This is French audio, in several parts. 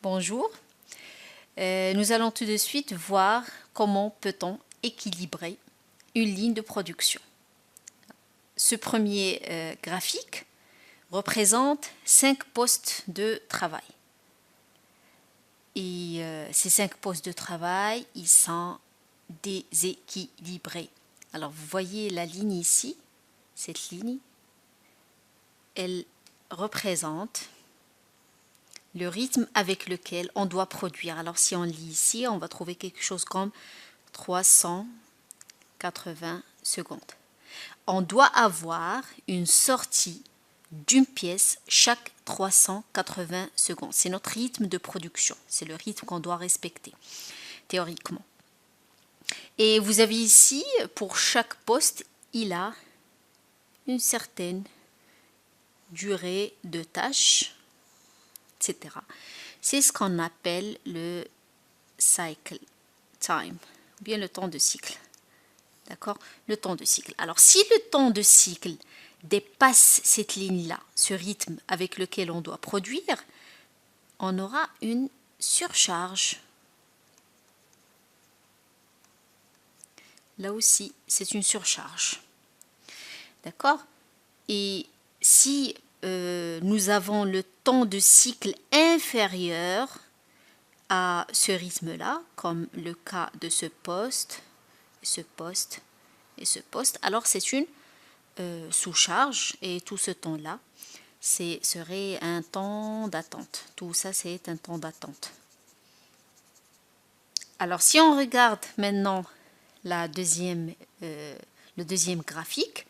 Bonjour. Nous allons tout de suite voir comment peut-on équilibrer une ligne de production. Ce premier graphique représente 5 postes de travail. Et ces 5 postes de travail, ils sont déséquilibrés. Alors vous voyez la ligne ici, cette ligne, elle représente le rythme avec lequel on doit produire. Alors si on lit ici, on va trouver quelque chose comme 380 secondes. On doit avoir une sortie d'une pièce chaque 380 secondes. C'est notre rythme de production. C'est le rythme qu'on doit respecter, théoriquement. Et vous avez ici, pour chaque poste, il a une certaine durée de tâche, etc. C'est ce qu'on appelle le cycle time, ou bien le temps de cycle. D'accord? Le temps de cycle. Alors, si le temps de cycle dépasse cette ligne-là, ce rythme avec lequel on doit produire, on aura une surcharge. Là aussi, c'est une surcharge. D'accord? Et si nous avons le temps de cycle inférieur à ce rythme-là, comme le cas de ce poste, ce poste et ce poste, alors c'est une sous-charge et tout ce temps-là, serait un temps d'attente. Tout ça, c'est un temps d'attente. Alors, si on regarde maintenant le deuxième graphique,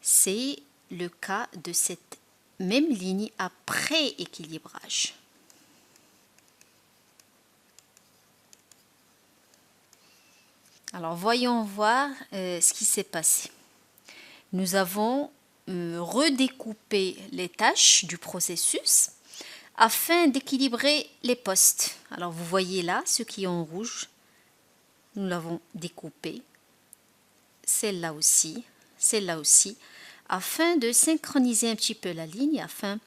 c'est le cas de cette même ligne après équilibrage. Alors, voyons voir ce qui s'est passé. Nous avons redécoupé les tâches du processus afin d'équilibrer les postes. Alors, vous voyez là, ce qui est en rouge, nous l'avons découpé. Celle-là aussi, afin de synchroniser un petit peu la ligne, afin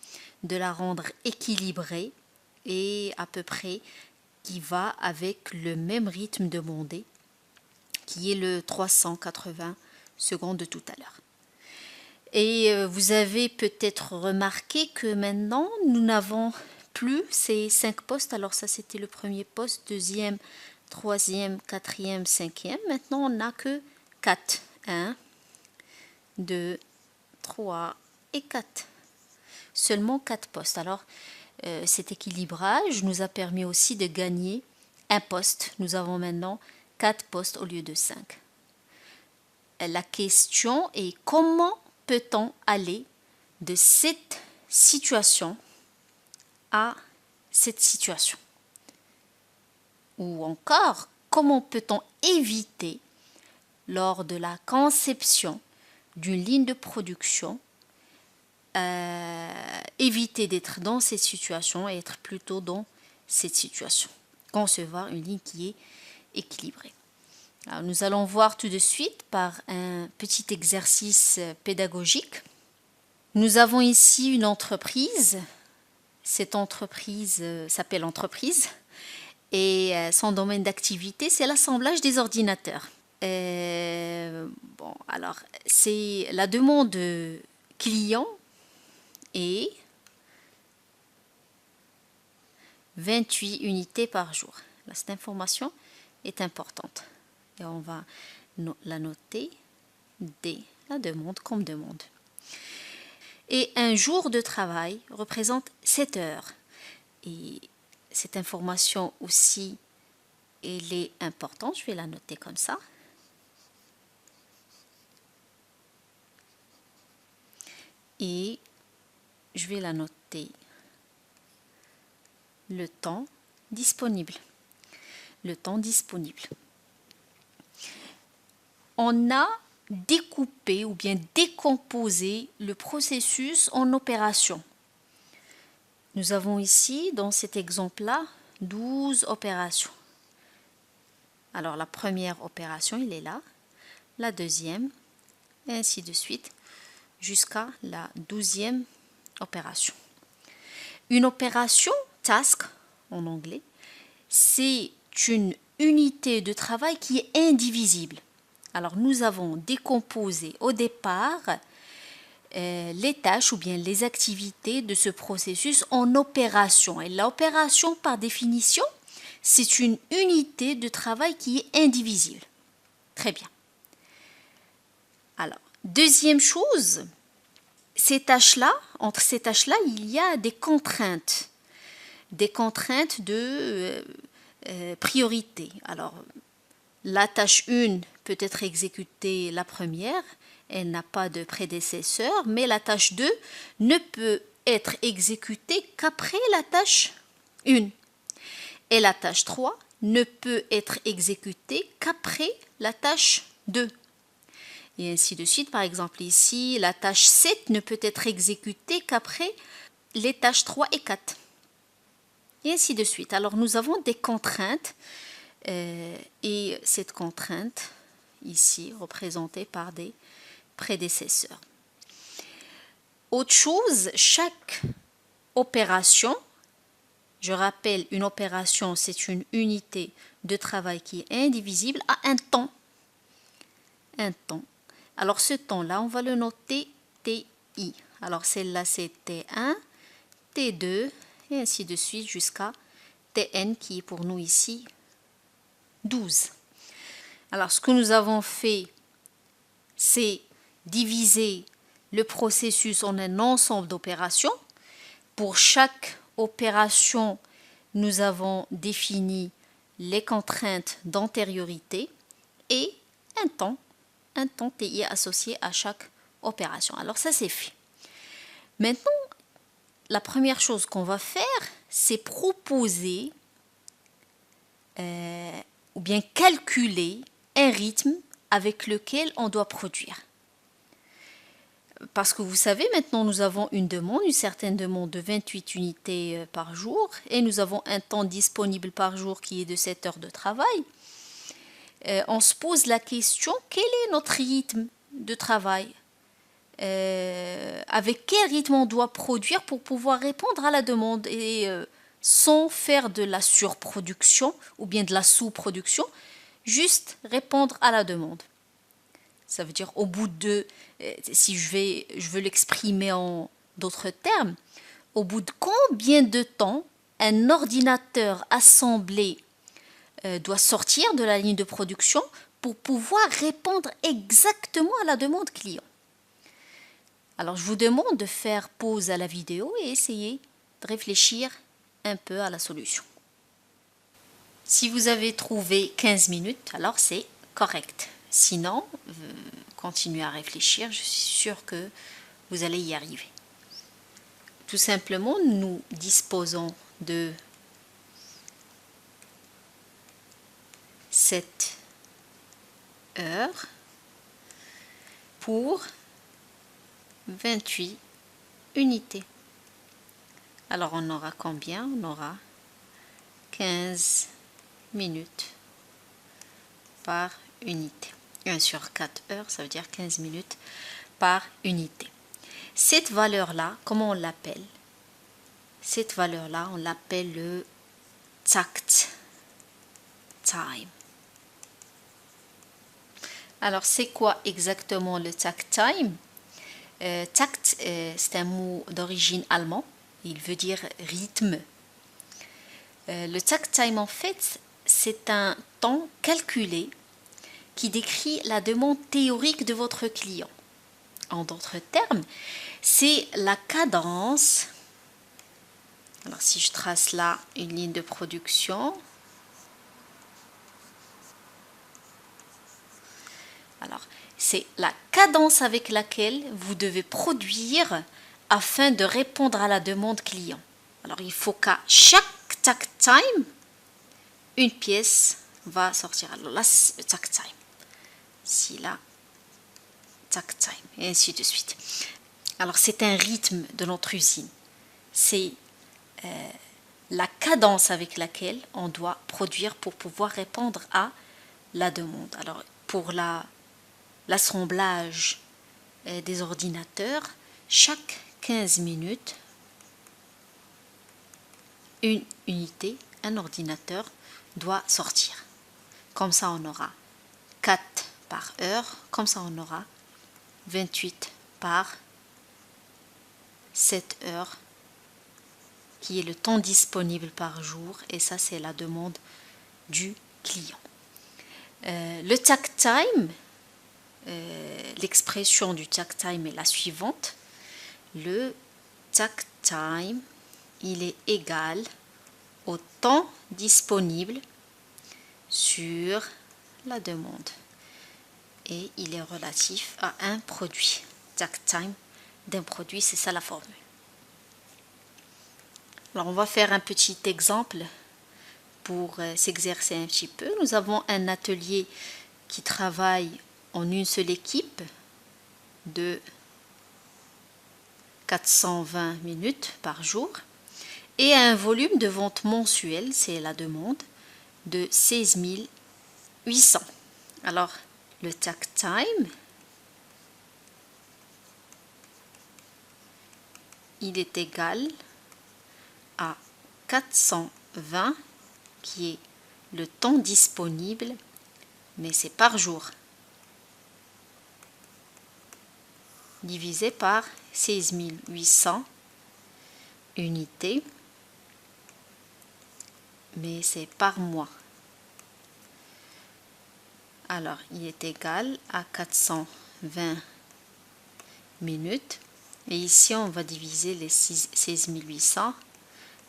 de la rendre équilibrée et à peu près qui va avec le même rythme demandé, qui est le 380 secondes de tout à l'heure. Et vous avez peut-être remarqué que maintenant, nous n'avons plus ces 5 postes. Alors ça, c'était le premier poste, deuxième, troisième, quatrième, cinquième. Maintenant, on n'a que 4. 1, 2, 3 et 4. Seulement 4 postes. Alors, cet équilibrage nous a permis aussi de gagner un poste. Nous avons maintenant 4 postes au lieu de 5. La question est comment peut-on aller de cette situation à cette situation? Ou encore, comment peut-on éviter lors de la conception d'une ligne de production, éviter d'être dans cette situation et être plutôt dans cette situation. Concevoir une ligne qui est équilibrée. Alors, nous allons voir tout de suite par un petit exercice pédagogique. Nous avons ici une entreprise. Cette entreprise s'appelle entreprise et son domaine d'activité, c'est l'assemblage des ordinateurs. Alors, c'est la demande client et 28 unités par jour. Là, cette information est importante. Et on va la noter dès la demande comme demande. Et un jour de travail représente 7 heures. Et cette information aussi, elle est importante. Je vais la noter comme ça. Et je vais la noter le temps disponible. Le temps disponible. On a découpé ou bien décomposé le processus en opérations. Nous avons ici, dans cet exemple-là, 12 opérations. Alors, la première opération, il est là, la deuxième, et ainsi de suite, jusqu'à la 12e opération. Une opération, task, en anglais, c'est une unité de travail qui est indivisible. Alors nous avons décomposé au départ les tâches ou bien les activités de ce processus en opérations. Et l'opération, par définition, c'est une unité de travail qui est indivisible. Très bien. Alors, deuxième chose, entre ces tâches-là, il y a des contraintes de priorité. Alors, la tâche 1 peut être exécutée la première, elle n'a pas de prédécesseur, mais la tâche 2 ne peut être exécutée qu'après la tâche 1. Et la tâche 3 ne peut être exécutée qu'après la tâche 2. Et ainsi de suite. Par exemple, ici, la tâche 7 ne peut être exécutée qu'après les tâches 3 et 4. Et ainsi de suite. Alors, nous avons des contraintes et cette contrainte, ici, représentée par des prédécesseurs. Autre chose, chaque opération, je rappelle, une opération, c'est une unité de travail qui est indivisible, a un temps. Un temps. Alors ce temps-là, on va le noter TI. Alors celle-là, c'est T1, T2, et ainsi de suite jusqu'à Tn qui est pour nous ici 12. Alors ce que nous avons fait, c'est diviser le processus en un ensemble d'opérations. Pour chaque opération, nous avons défini les contraintes d'antériorité et un temps TI associé à chaque opération. Alors ça, c'est fait. Maintenant, la première chose qu'on va faire, c'est proposer ou bien calculer un rythme avec lequel on doit produire. Parce que vous savez, maintenant nous avons une certaine demande de 28 unités par jour et nous avons un temps disponible par jour qui est de 7 heures de travail. On se pose la question, quel est notre rythme de travail? Avec quel rythme on doit produire pour pouvoir répondre à la demande et sans faire de la surproduction ou bien de la sous-production, juste répondre à la demande. Ça veut dire au bout de, si je veux l'exprimer en d'autres termes, au bout de combien de temps un ordinateur assemblé doit sortir de la ligne de production pour pouvoir répondre exactement à la demande client. Alors je vous demande de faire pause à la vidéo et essayer de réfléchir un peu à la solution. Si vous avez trouvé 15 minutes, alors c'est correct. Sinon, continuez à réfléchir, je suis sûre que vous allez y arriver. Tout simplement, nous disposons de 7 heures pour 28 unités. Alors on aura combien? On aura 15 minutes par unité. 1 sur 4 heures, ça veut dire 15 minutes par unité. Cette valeur-là, comment on l'appelle? Cette valeur-là, on l'appelle le takt time. Alors, c'est quoi exactement le takt time? Takt, c'est un mot d'origine allemande. Il veut dire rythme. Le takt time, en fait, c'est un temps calculé qui décrit la demande théorique de votre client. En d'autres termes, c'est la cadence. Alors, si je trace là une ligne de production, alors, c'est la cadence avec laquelle vous devez produire afin de répondre à la demande client. Alors, il faut qu'à chaque takt time, une pièce va sortir. Alors là, c'est le takt time. Si là, takt time, et ainsi de suite. Alors, c'est un rythme de notre usine. C'est la cadence avec laquelle on doit produire pour pouvoir répondre à la demande. Alors, pour l'assemblage des ordinateurs, chaque 15 minutes, une unité un ordinateur doit sortir. Comme ça, on aura 4 par heure. Comme ça, on aura 28 par 7 heures, qui est le temps disponible par jour. Et ça, c'est la demande du client. Le takt time, l'expression du takt time est la suivante. Le takt time, il est égal au temps disponible sur la demande. Et il est relatif à un produit. Takt time d'un produit, c'est ça la formule. Alors, on va faire un petit exemple pour s'exercer un petit peu. Nous avons un atelier qui travaille en une seule équipe de 420 minutes par jour et un volume de vente mensuel, c'est la demande, de 16 800. Alors, le takt time, il est égal à 420, qui est le temps disponible, mais c'est par jour, divisé par 16 800 unités, mais c'est par mois. Alors, il est égal à 420 minutes. Et ici, on va diviser les 16 800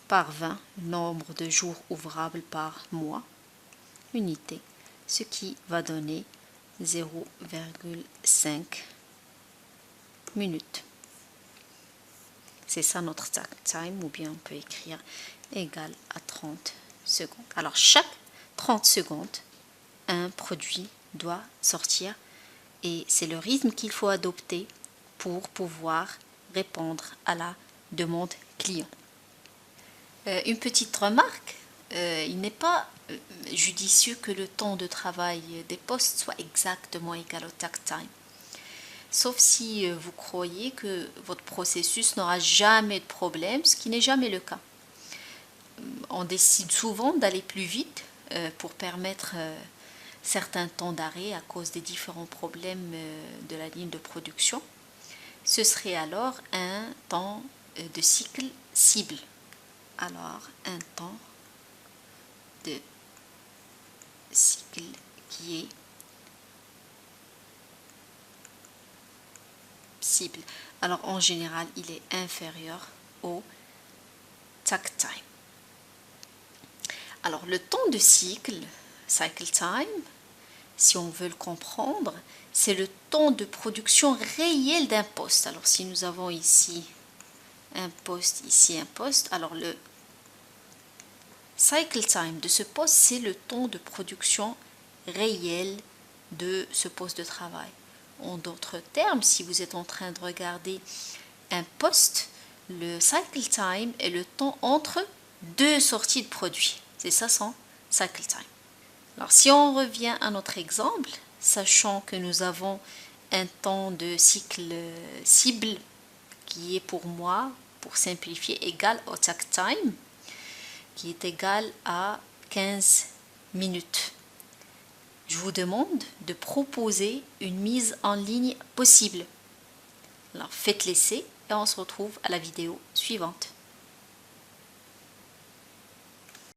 par 20, nombre de jours ouvrables par mois, unité, ce qui va donner 0,5 minutes. C'est ça notre takt time, ou bien on peut écrire égal à 30 secondes. Alors, chaque 30 secondes, un produit doit sortir et c'est le rythme qu'il faut adopter pour pouvoir répondre à la demande client. Une petite remarque, il n'est pas judicieux que le temps de travail des postes soit exactement égal au takt time. Sauf si vous croyez que votre processus n'aura jamais de problème, ce qui n'est jamais le cas. On décide souvent d'aller plus vite pour permettre certains temps d'arrêt à cause des différents problèmes de la ligne de production. Ce serait alors un temps de cycle cible. Alors, un temps de cycle qui est cible. Alors, en général, il est inférieur au takt time. Alors, le temps de cycle time, si on veut le comprendre, c'est le temps de production réel d'un poste. Alors, si nous avons ici un poste, ici un poste, alors le cycle time de ce poste, c'est le temps de production réel de ce poste de travail. En d'autres termes, si vous êtes en train de regarder un poste, le cycle time est le temps entre deux sorties de produits. C'est ça son cycle time. Alors, si on revient à notre exemple, sachant que nous avons un temps de cycle cible qui est pour moi, pour simplifier, égal au takt time, qui est égal à 15 minutes. Je vous demande de proposer une mise en ligne possible. Alors, faites l'essai et on se retrouve à la vidéo suivante.